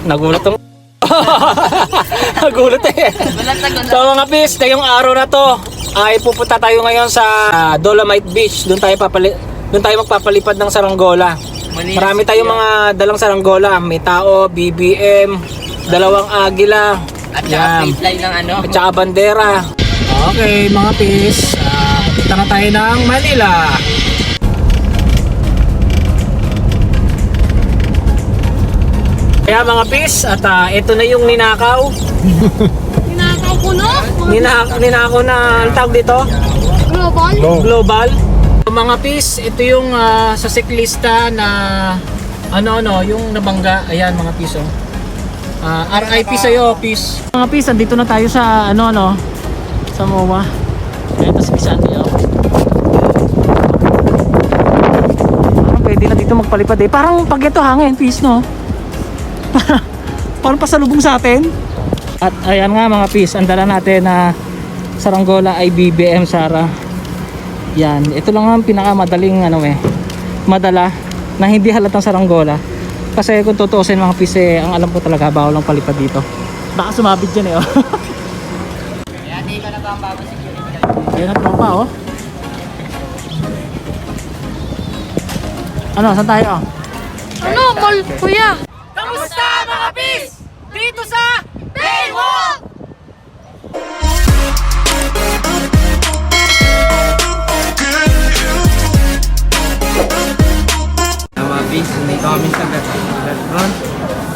Nagulat tong nagulat eh. So mga pis, ngayong araw na to ay pupunta tayo ngayon sa Dolomite Beach. Doon tayo magpapalipad ng saranggola. Marami tayong mga dalang saranggola. May tao, BBM, dalawang agila, at saka fly ng ano. at saka bandera. Okay mga pis, punta na tayo ng Manila. Kaya mga pis, at ito na yung ninakaw. Ninakaw ko no? Ninakaw na, ang tawag dito? Global? Global. Mga pis, ito yung sa siklista na yung nabangga. Ayan mga pis, oh. RIP sa'yo, pis. Mga pis, andito na tayo sa sa MOA. Ito si Sandy, oh. Parang pwede na dito magpalipad eh. Parang pag ito hangin, pis, no? Parang pasalubong sa atin. At ayan nga mga pis, ang dala natin na saranggola ay BBM Sara. Yan, ito lang ang pinakamadaling madala na hindi halatang saranggola. Kasi kung tutuusin mga pis ang alam ko talaga bawal lang palipad dito. Baka sumabit dyan oh. Kaya di ka na ba ang babasik yun? Ayan ang tropa oh. Saan tayo oh? Ano, mall, kuya? Kamusta mga pis? Dito sa Baywalk! Mga bis, nandito kami sa restaurant.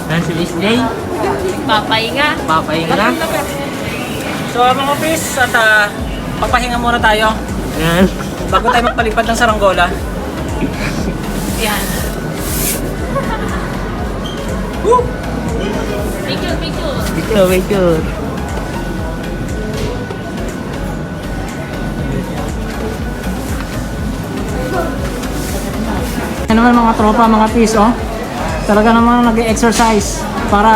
Nancy Disney. Papahinga. Papahinga na. So mga pis, at papahinga muna tayo Yan. bago tayo magpalipad ng saranggola. Yan. Woo! Picture. Wait yun. Ano naman mga tropa, mga pis oh. Talaga naman nag-exercise para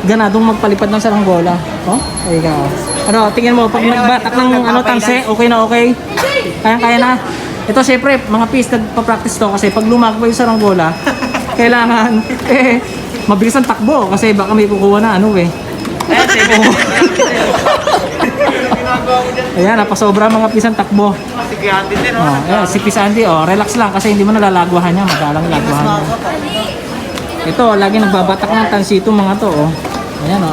ganadong magpalipad ng saranggola. Oh, ay ka. Tingnan mo pag nagbatak ng tanse, okay na okay. Kaya na. Ito syempre, mga pis nagpa-practice to kasi pag lumakbo yung saranggola, kailangan mabilis ang takbo kasi baka may kukuha na Ayan, napasobra mga pis ang takbo. Si Pis Andy, relax lang kasi hindi mo nalalagwahan niya, madalang lagwahan niya. Ito, lagi nagbabatak ng tansito mga to, oh. Ayan,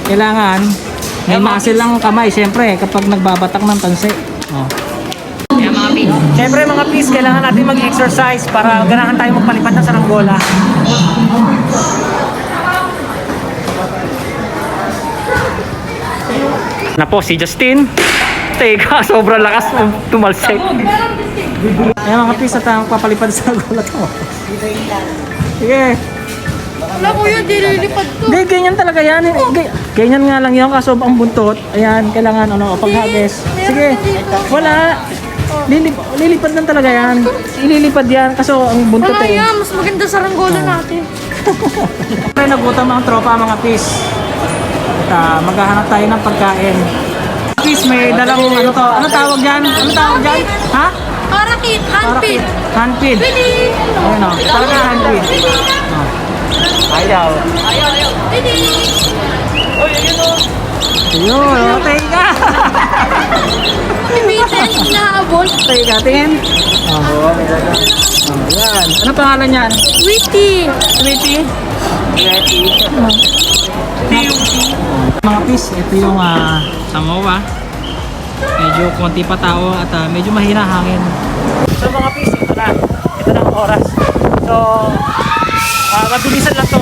kailangan may muscle lang ang kamay, syempre, kapag nagbabatak ng tansi. Oh. Syempre mga pis, kailangan natin mag-exercise para ganahan tayo magpalipad ng saranggola. Na po si Justin. Teka, sobrang lakas tumalsik. Ayan mga pis, at papalipad sa saranggola to. Sige. Wala kuya, dililipad to. Hindi, ganyan talaga yan. Ganyan nga lang yun, kaso ang buntot. Ayan, kailangan paghagis. Sige, wala. Lilipad lang talaga yan. Ililipad yan, kaso ang buntot Wala yan, mas maganda saranggola natin. Siyempre, nagutom ang tropa mga pis. At maghahanap tayo ng pagkain. Pis, may dalang Ano tawag dyan? Ha? Parakit, handpid. Handpid. Pwede. Ayan o, talaga handpid. Ayaw. Pwede. Ayun, teka. Pimitin, inaabol. Teka, tingin. Ayan. Ano pangalan yan? Witty. Sweetie? Mga pis, ito yung Samoa. Medyo konti pa tao at medyo mahina hangin. So mga pis, ito na ang oras. So, mabilisan lang to.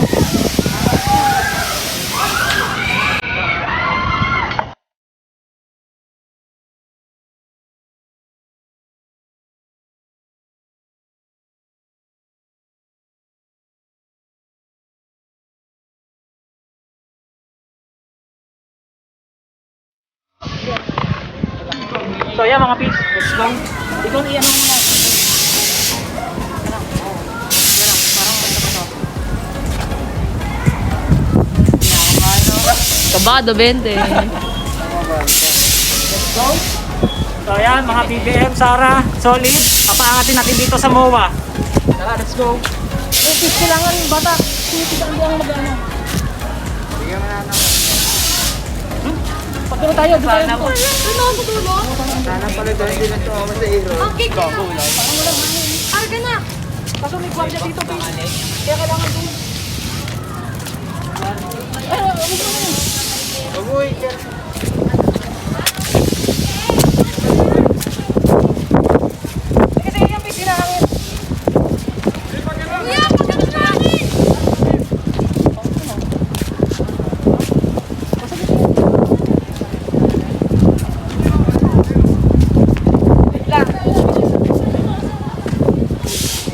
So yan mga pis, let's go. Ikaw iyan mo muna. Kabado, 20. Let's go. So yan mga BBM, Sara, solid. Papaangatin natin dito sa MOA. Tara, let's go. Pis, kailangan yung bata. Saan ba ang mag-ano? Bigyan mo na ng... Pagkano tayo, di tayo dito. Ano ang tutulong? Sana pala dahil din ang tuwa sa hero. Ang cake na. Arga na. Kaso may gwardiya dito, please. Kaya kailangan doon. Ay, huwag mo yun. Baboy, sir. Kasi yung please, hinahangin. Kuya, pagkano na akin?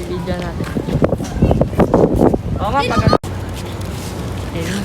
Video natin. Oo nga, pagkano. Ayun.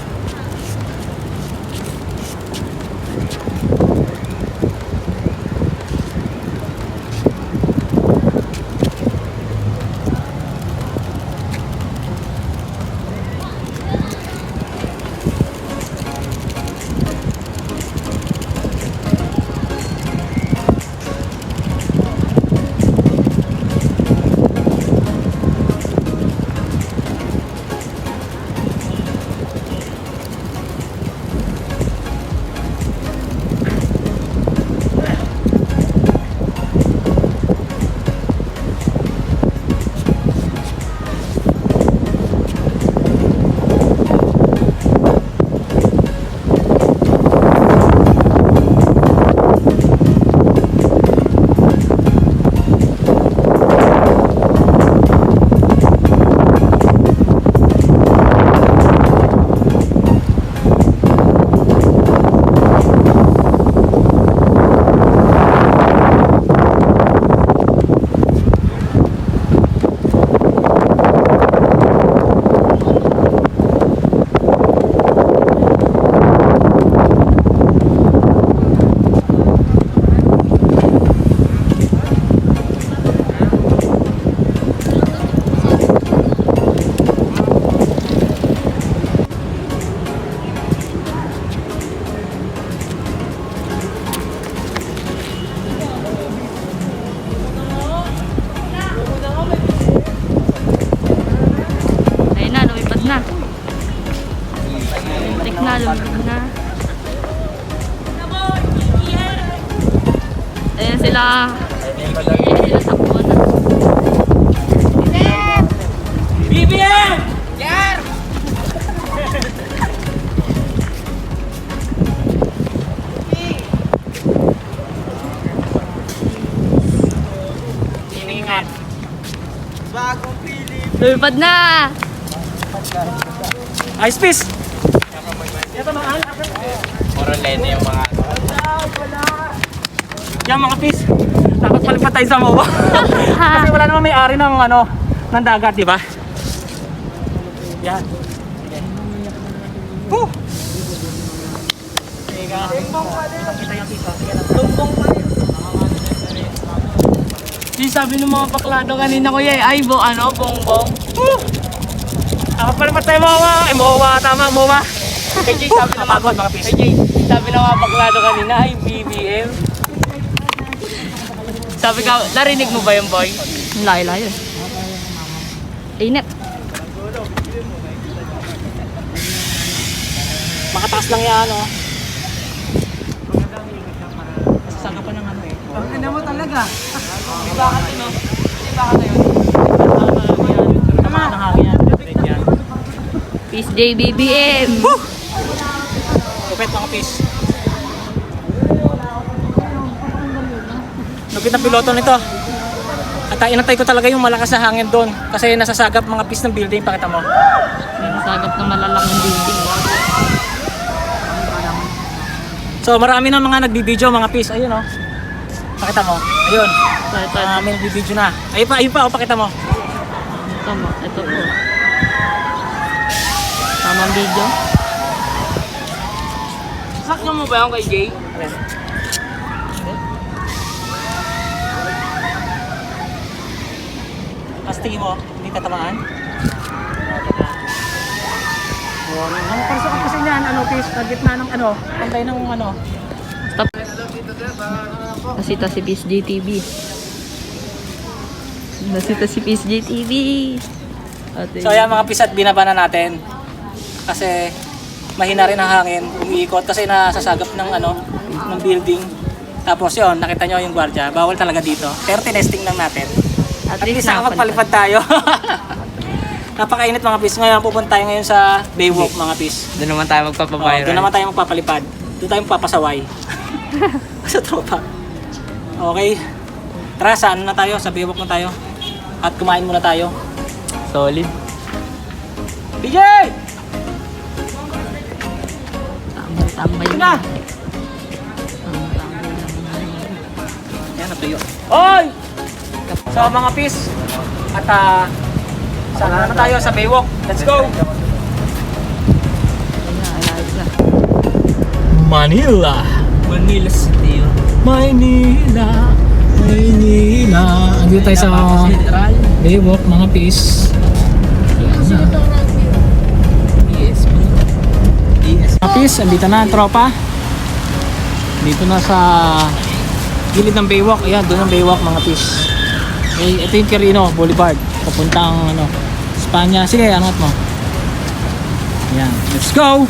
Ayun na, lumipad na. Tik na, lumipad na. Ayan sila. Ayan sila takbo na. BBM! Iningat. Bagong pili. Lumipad na! Ice piece! Ito mga Puro lene yung mga... Yan mga piece. Dapat palipat tayo sa MOA. Kasi wala naman may-ari ng ano, ng dagat, di ba? Yan. Woo! Teka. Kita yung piece. Tumbong pa rin. Di sabi ng mga baklado kanina ko ay bongbong. Palipat tayo MOA. MOA, tama, MOA. Kay Jay sabi ng Napagod mga piece. Kay Jay, sabi ng mga baklado kanina ay BBM. Sabi ka, narinig mo ba yung boy? Layo-layo. Init. Makataas lang yan, oh. Masasaga pa ng ano eh. Ang ina mo talaga. Di ba kasi no? Di ba kasi yun? Tama ng hangin yan. Yan. Peace J BBM. Lupit mga piece. Lupit na piloto nito. At inantay ko talaga yung malakas na hangin doon. Kasi nasasagap mga piece ng building. Pakita mo. Sagap ng malalaking building. So marami na mga nagbibideo mga piece. Ayun oh. Pakita mo. Ayun. Ito. May nagbibideo na. Ayun pa. Oh, pakita mo. Ito po. Tamang video. Sakyan mo ba yung kay Jay? Ayan. Tapos tingin mo, hindi tatamaan. Ang parsok kasi niyan, ano, piece, sa gitna ng ano, pantay ng ano. Stop. Nasita si Peace JTV. Nasita si Peace JTV. So ayan mga pisat, binaba na natin. Kasi mahina rin ang hangin, umiikot kasi nasasagap ng ng building. Tapos yun, nakita nyo yung gwardiya, bawal talaga dito. Pero tinesting lang natin. At least nakapagpalipad tayo. Napakainit mga pis. Ngayon pupunta tayo ngayon sa Baywalk mga pis. Doon naman tayo magpapaviral. Doon naman tayo magpapalipad. Doon tayo magpapasaway. Sa tropa. Okay. Tara, saan na tayo? Sa Baywalk na tayo. At kumain muna tayo. Solid. BJ! Tambay Ito na! Yan, natuyo. Oy! So mga pis. At saan na tayo? Sa Baywalk. Let's go! Manila. Manila City yun. Maynila. Maynila. Andito tayo sa Central. Baywalk mga pis. Yan na. Yes. Yes. Mga pis, andito na ang tropa. Dito na sa gilid ng Baywalk. Ayan, doon ang Baywalk mga pis. Okay, ito yung Quirino Boulevard. Papuntang Espanya. Sige, angat mo. Ayan, let's go!